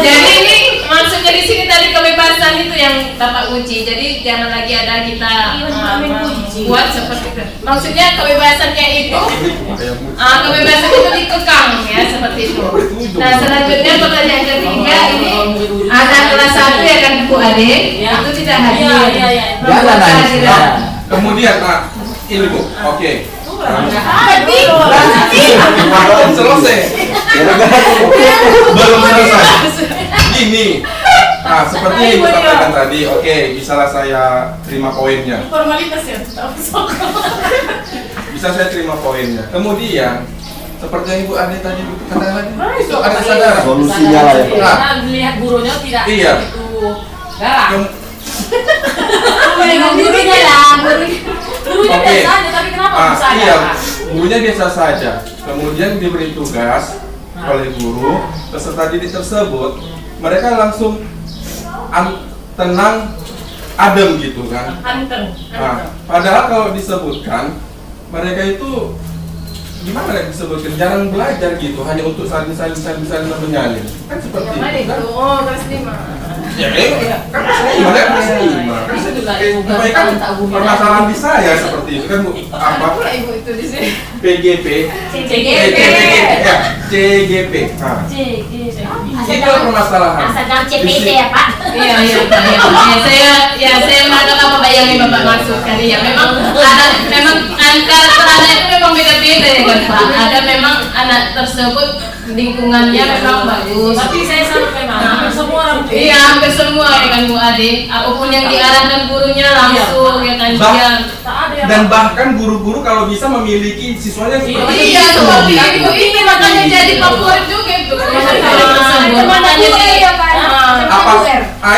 Jadi ini maksudnya di sini tadi kebebasan itu yang Bapak uji. Jadi jangan lagi ada kita buat seperti itu. Maksudnya kebebasannya itu, kebebasan itu dikekang ya seperti itu. Nah selanjutnya pertanyaan ketiga ini anak kelas 1 ya kan Bu Ade itu tidak hadir. Jangan nangis. Kemudian ini Bu, oke. Selesai. Belum selesai. Ini. Nah, seperti yang Ibu sampaikan tadi, oke, bisalah saya terima poinnya. Formalitas ya. Bisa saya terima poinnya. Kemudian, seperti yang Ibu Ade tadi katakan tadi, itu ada kesadaran. Solusinya lah ya. Karena melihat gurunya tidak Iya. begitu galak. Gurunya lah. Gurunya Oke. biasa aja, tapi kenapa bisa Iya, galak? gurunya biasa saja. Kemudian diberi tugas oleh guru, peserta didik tersebut, mereka langsung tenang, adem gitu kan. Anteng. Nah, padahal kalau disebutkan, mereka itu gimana ya disebutkan, jarang belajar gitu, hanya untuk saling menyalin. Kan seperti Yang mana itu kan. itu? Oh, kelas 5. Ya, kan kelas 5. Kan saya kan permasalahan di saya seperti itu kan Bu. Apa? Pula ibu itu di sini. PGP. CGP. Ya, CGP. Nah, itu permasalahan. Asal dalam CPT ya Pak. Iya Pak. Iya, saya menangkap apa Pak yang Bapak maksudkan. Ya, memang antara anak itu memang beda-beda ya kan Pak. Ada memang anak tersebut lingkungannya memang bagus. Tapi saya sama memang hampir semua orang. Iya, hampir semua ya kan Bu Ade. Apapun yang diarahkan gurunya langsung ya kan dia. Dan bahkan guru-guru kalau bisa memiliki siswanya seperti itu. Iya, seperti itu. Ini makanya jadi favorit juga itu. Makanya Apa?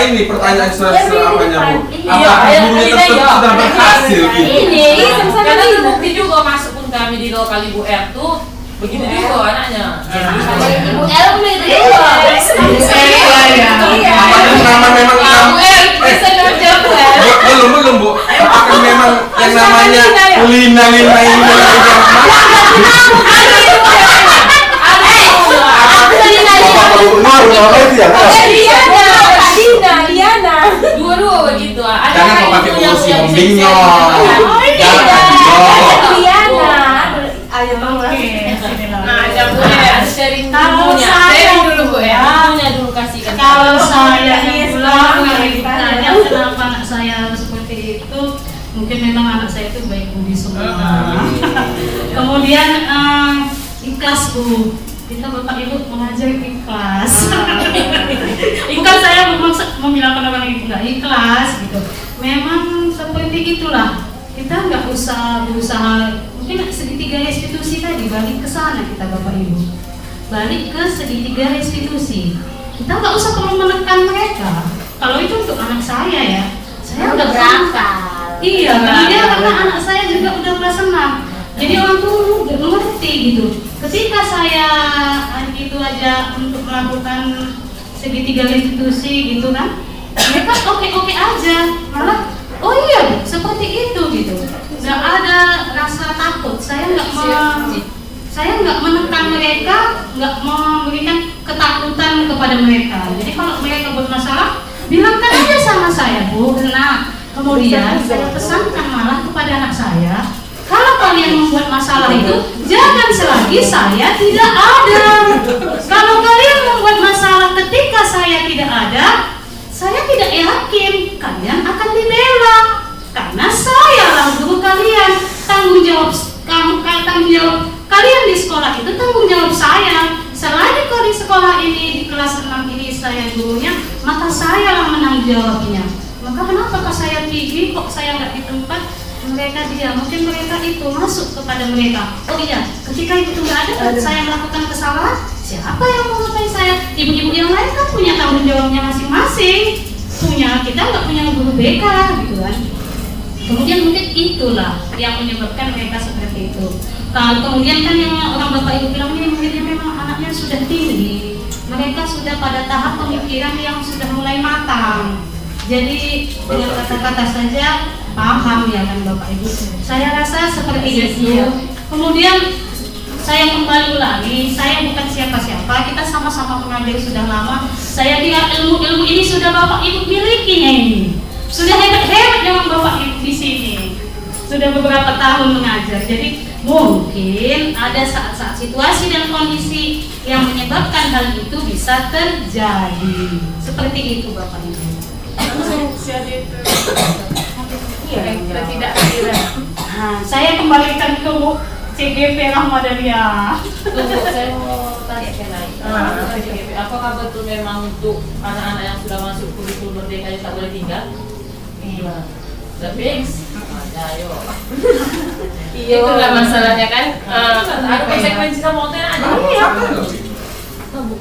Ini pertanyaan apanya Bu? Apakah gurunya tersebut sudah berhasil gitu? karena terbukti juga masuk pun kami di lokal Ibu R tuh begitu juga anaknya. Ibu El udah itu juga. Apakah nama memang Bu R bisa kerja Bu R. belum Bu? Apakah memang yang namanya Lina. Dua-dua begitu. Jangan kau pakai emosi mombingnya. Ayo bang. Sharing Kalau dulunya. saya Sharing dulu Bu ya. ya. Dulunya dulu kasihkan. Kalau saya pulang ditanya kenapa anak saya harus seperti itu, mungkin memang anak saya itu baik budi semua. Kemudian ikhlas Bu. Kita Bapak Ibu mengajar ikhlas. Bukan saya membilangkan orang ibu nggak ikhlas gitu. Memang seperti itulah. Kita nggak usah berusaha. Mungkin segitiga restitusi tadi balik ke sana kita Bapak Ibu. Balik ke segitiga restitusi. Kita nggak usah perlu menekan mereka. Kalau itu untuk anak saya ya, saya udah berangkat. Iya, karena anak saya juga udah kelas 6. Jadi orang tua udah mengerti gitu. Ketika saya itu aja untuk melakukan segitiga restitusi gitu kan, mereka oke aja. Malah, oh iya seperti itu gitu. Nggak ada rasa takut. Saya nggak menekan mereka, nggak memberikan ketakutan kepada mereka. Jadi kalau mereka bermasalah, bilangkan aja sama saya, Bu. Nah, kemudian saya pesankan malah kepada anak saya, kalau kalian membuat masalah itu, jangan selagi saya tidak ada. Kalau kalian membuat masalah ketika saya tidak ada, saya tidak yakin kalian akan dibela. Karena saya lah guru kalian. Tanggung jawab kalian di sekolah itu tanggung jawab saya. Selagi kau di sekolah ini, di kelas 6 ini saya gurunya, maka saya lah menanggung jawabnya. Maka kenapa saya pergi kok saya nggak di tempat mereka dia? Mungkin mereka itu masuk kepada mereka. Oh iya, ketika itu nggak ada, saya melakukan kesalahan. Siapa yang mau ngapain saya? Ibu-ibu yang lain kan punya tanggung jawabnya masing-masing. Kita nggak punya guru BK gitu kan. Kemudian mungkin itulah yang menyebabkan mereka seperti itu. Kalau kemudian kan yang orang Bapak Ibu bilang ini mungkin memang anaknya sudah tinggi. Mereka sudah pada tahap pemikiran yang sudah mulai matang. Jadi dengan kata-kata saja paham ya kan Bapak Ibu. Saya rasa seperti itu. Kemudian saya kembali ulangi, saya bukan siapa-siapa, kita sama-sama mengajar sudah lama. Saya kira ilmu ini sudah Bapak Ibu milikinya ini. Sudah hebat-hebat dengan Bapak Ibu di sini. Sudah beberapa tahun mengajar. Jadi mungkin ada saat-saat situasi dan kondisi yang menyebabkan hal itu bisa terjadi. Seperti itu Bapak Ibu. Saya kembalikan ke Bu CGP Rahmadania. Saya mau tanya lagi. Apakah betul memang untuk anak-anak yang sudah masuk kurikulum merdeka yang tak boleh tinggal? Iya. The fix. Ayo. Itulah masalahnya kan. Ada konsekuensi sama orang aja.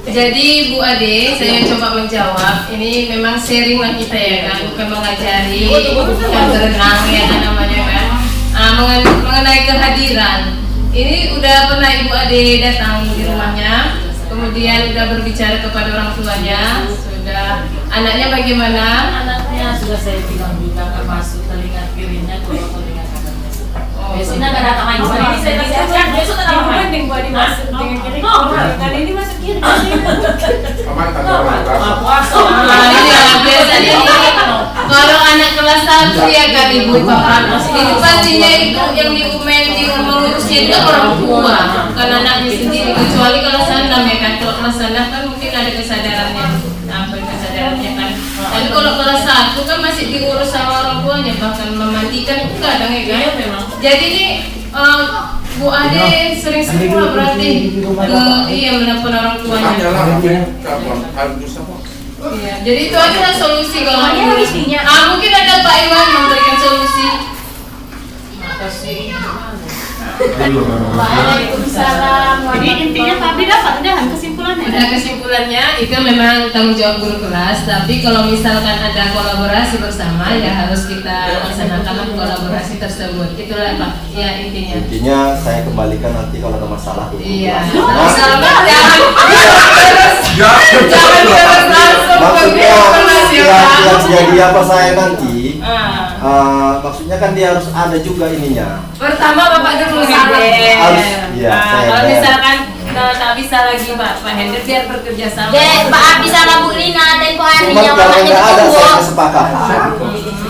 Jadi Bu Ade, saya coba menjawab. Ini memang sharing lah kita ya kan, bukan mengajari, bukan berenang ya kan namanya kan. Mengenai kehadiran, ini udah pernah Ibu Ade datang di rumahnya, kemudian udah berbicara kepada orang tuanya, sudah. Anaknya bagaimana? Anaknya sudah saya bilang juga nggak masuk telinga kirinya, keluar telinga kanannya. Biasanya nggak datang lagi. Ini saya bilang besok tetap mending Bu Ade masuk telinga kiri, kan ini masuk kiri. Aman tak orang Puasa. Iya, biasanya kalau anak kelas 1 ya kan Ibu Bapak, itu pastinya itu yang mengurusnya itu orang tua, bukan anaknya sendiri. Kecuali kalau sana ya kan, kalau kelas sana kan mungkin ada kesadarannya, kesadarannya kan. Tapi kalau kelas 1 kan masih diurus sama orang tuanya, bahkan memandikan kadang ya kan. Jadi ini Bu Ade sering sekolah berarti iya menelpon orang tuanya. Iya, jadi itu adalah solusi kalau mungkin ada Pak Iwan memberikan solusi. Makasih. Waalaikumsalam. Jadi intinya tadi dapat kesimpulannya. Udah kesimpulannya itu memang tanggung jawab guru kelas, tapi kalau misalkan ada kolaborasi bersama ya harus kita laksanakan kolaborasi tersebut. Itulah Pak. Ya intinya. Intinya saya kembalikan nanti kalau ada masalah. Iya. Nah, Jangan terus langsung maksudnya yang jadi apa saya nanti maksudnya kan dia harus ada juga ininya. Pertama Bapak dulu salah. Harus, iya, saya Kalau Hen. misalkan tak bisa lagi Pak Hendra biar bekerja sama. Pak bisa Bu Lina tempo hari Cuma yang kalau bapaknya nggak ada saya ketemu. kesepakatan.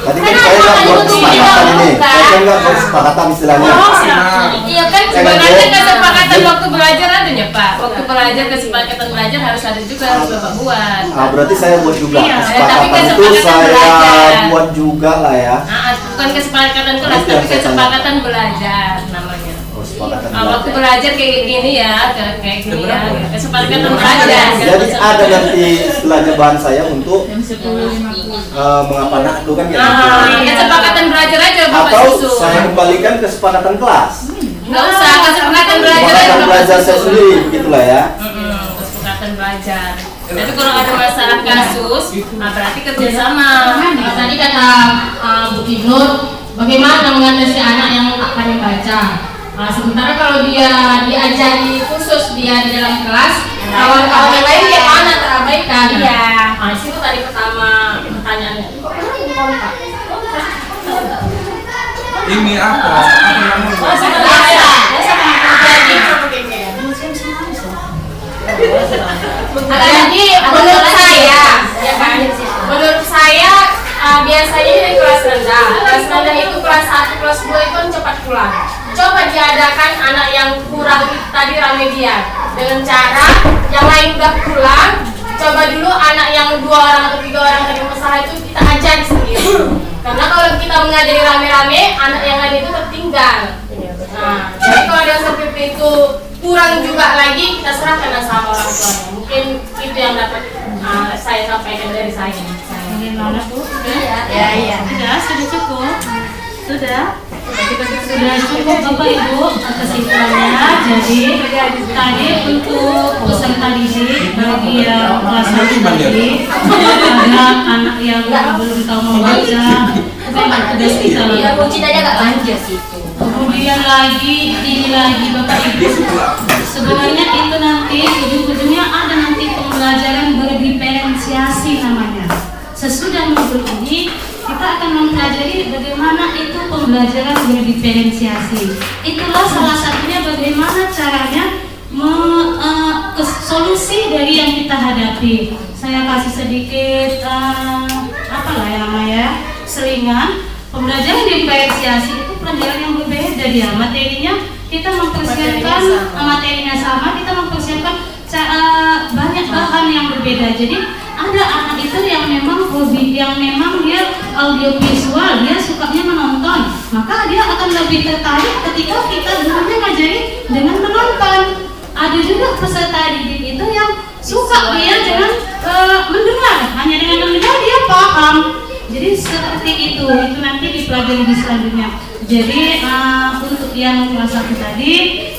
Tadi kan Kenapa saya nggak kalau buat itu kesepakatan tidak ini. buka? Saya nggak buat kesepakatan istilahnya. Iya kan Sebenarnya kesepakatan waktu belajar adanya Pak. Waktu belajar kesepakatan belajar harus ada juga harus Bapak buat. Berarti saya buat juga. Iya, tapi Kesepakatan itu kesepakatan saya belajar. buat juga lah ya. Bukan kesepakatan kelas Itu yang tapi saya kesepakatan belajar namanya. Oh, kesepakatan Waktu belajar. belajar kayak gini ya, kayak gini ya. Kesepakatan belajar. Jadi ada nanti istilahnya bahan saya untuk mengapa nak itu kan gitu. Kesepakatan belajar aja Bapak Atau susun. saya kembalikan kesepakatan kelas. Nggak usah kesepakatan belajar aja Kesepakatan Bapak belajar saya susun. sendiri begitulah ya. Kesepakatan belajar. Tapi kalau ada masalah kasus, berarti kerjasama. Tadi kata Bu Ibnur, bagaimana mengatasi anak yang tak pandai baca? Sementara kalau dia diajari khusus dia di dalam kelas, kawan-kawan yang lain dia mana terabaikan. Iya. Itu tadi pertama pertanyaannya. Ini apa? Jadi menurut saya, ya kan? Menurut saya biasanya dari kelas rendah itu kelas 1, kelas 2 itu kan cepat pulang. Coba diadakan anak yang kurang tadi remedial dengan cara yang lain udah pulang. Coba dulu anak yang 2 orang atau 3 orang tadi masalah itu kita ajari sendiri. Karena kalau kita mengajari rame-rame, anak yang lain itu tertinggal. Nah, jadi kalau ada seperti itu kurang juga lagi, kita serahkan sama orang tuanya. Mungkin itu yang dapat saya sampaikan dari saya. Bagaimana Bu? Iya. Sudah cukup. Sudah cukup Bapak Ibu kesimpulannya. Jadi tadi untuk peserta didik bagi yang kelas 1 tadi ada anak yang belum tahu membaca, memang tugas kita Iya, lah. kunci tadi agak panjang sih itu. Kemudian ini lagi Bapak Ibu, sebenarnya itu nanti ujung-ujungnya ada nanti pembelajaran berdiferensiasi namanya. Sesudah modul ini kita akan mempelajari bagaimana itu pembelajaran berdiferensiasi. Itulah salah satunya bagaimana caranya solusi dari yang kita hadapi. Saya kasih sedikit apalah yang namanya selingan. Pembelajaran diferensiasi itu pelajaran yang berbeda dia. Materinya kita mempersiapkan materinya sama, kita mempersiapkan banyak bahan yang berbeda. Jadi ada anak itu yang memang hobi, yang memang dia audiovisual, dia sukanya menonton, maka dia akan lebih tertarik ketika kita dulunya ngajari dengan menonton. Ada juga peserta didik itu yang suka dia dengan mendengar, hanya dengan mendengar dia paham. Jadi seperti itu nanti dipelajari di selanjutnya. Jadi untuk yang kelas 1 tadi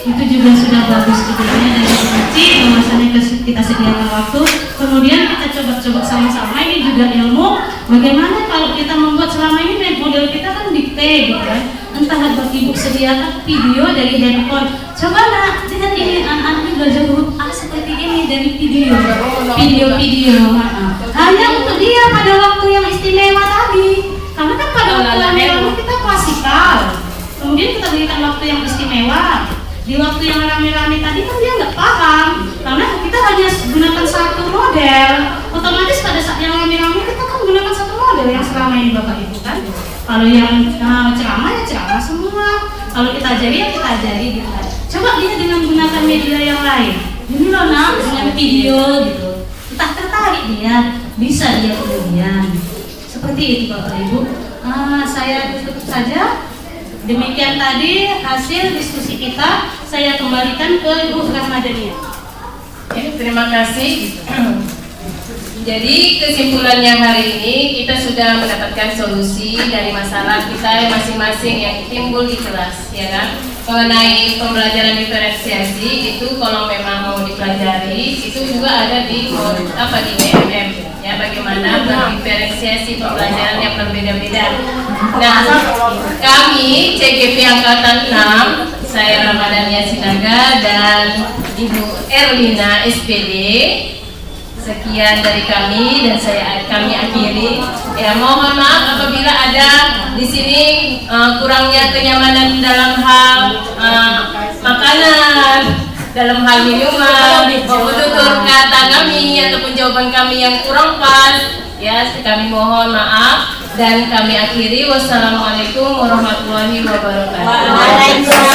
itu juga sudah bagus videonya dari kunci, bahwasanya kita sediakan waktu. Kemudian kita coba sama-sama, ini juga ilmu. Bagaimana kalau kita membuat selama ini model kita kan dikte gitu kan. Entah Bapak Ibu sediakan video dari handphone. Coba nak, lihat ini anak-anak belajar huruf A seperti ini dari video. Hanya untuk dia pada waktu yang istimewa tadi. Karena kan pada waktu yang rame kita klasikal. Kemudian kita berikan waktu yang istimewa. Di waktu yang rame-rame tadi kan dia nggak paham. Karena kita hanya gunakan satu model. Otomatis pada saat yang rame-rame kita kan menggunakan satu model yang selama ini Bapak Ibu kan. Kalau yang ceramah ya ceramah semua. Kalau kita ajari ya kita ajari gitu kan. Coba dia dengan menggunakan media yang lain. Ini loh nak, dengan video gitu. Entah tertarik dia, bisa dia kemudian. Seperti itu Bapak Ibu. Saya tutup saja. Demikian tadi hasil diskusi kita. Saya kembalikan ke Ibu Rahmadania. Terima kasih. Jadi kesimpulannya hari ini kita sudah mendapatkan solusi dari masalah kita masing-masing yang timbul di kelas, ya kan? Mengenai pembelajaran diferensiasi itu kalau memang mau dipelajari itu juga ada di di BMM ya, bagaimana mendiferensiasi pembelajaran yang berbeda-beda. Nah, kami CGP Angkatan 6, saya Ramadhania Sinaga dan Ibu Erlina SPD. Sekian dari kami dan kami akhiri ya. Ya, mohon maaf apabila ada di sini kurangnya kenyamanan dalam hal makanan, dalam hal minuman, maupun tutur kata kami ataupun jawaban kami yang kurang pas. Ya, kami mohon maaf dan kami akhiri. Wassalamualaikum warahmatullahi wabarakatuh.